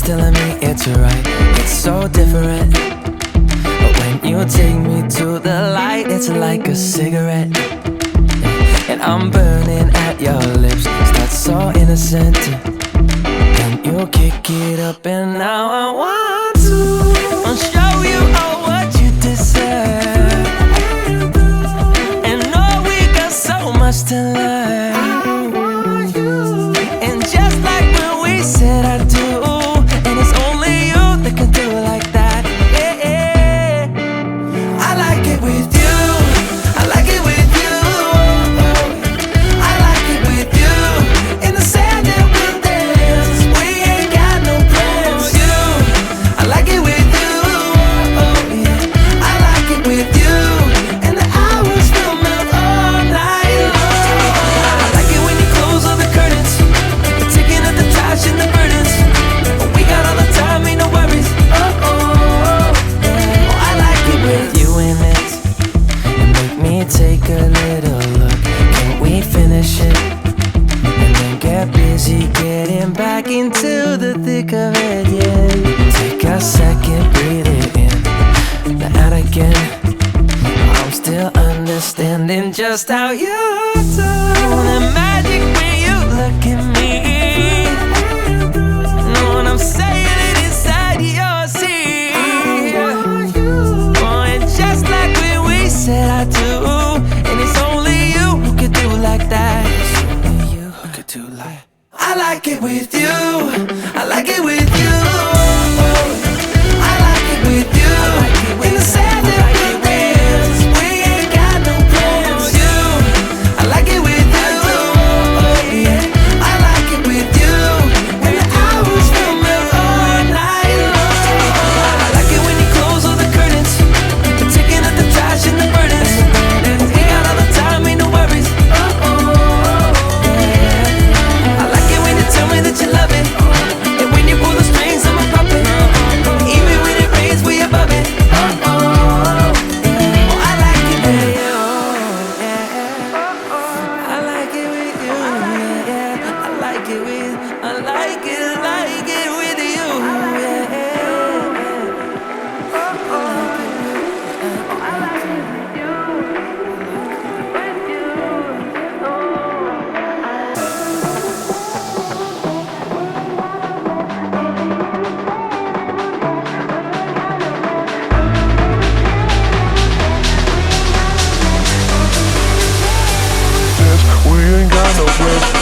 body's telling me it's right. It's so different. But when you take me to the light, it's like a cigarette. And I'm burning at your lips. Start so innocent. Then you kick it up, and now I want to show you all what you deserve. And know we got so much to learn. And just like when we said I do, and it's only you that can do it like that. Yeah, yeah. I like it with you. I like it with you. I like it with you. In the sand that we'll dance. We ain't got no plans. You, I like it with you. Yeah. I like it with you. And the hours will melt all night long. I like it when you close all the curtains. You're taking up the trash and the burdens. But we got all the time, ain't no worries. Oh, I like it with you in it. And make me take a little look. Can we finish it? And then get busy getting back into the thick of it, yeah. Take a second, breathe it in. Now out again. I'm still understanding just how you do the magic when you look at me. Know what I'm saying? It inside your seat. Oh, and just like when we said I do, and it's only you who could do like that. It's only you who could do like. I like it with you. I like it with you. I like it with you. In the sand that we dance. We ain't got no plans. You, I like it with you. Yeah, I like it with you. And the hours will melt all night long. I like it when you close all the curtains. You're taking up the trash and the burdens. We got all the time, ain't no worries. I like it when you tell me that you love it. And when you pull the strings, I'm a puppet. Even when it rains, we above it. I like it with you. I like it with you. I like it with. I like it with you. We ain't got no plans.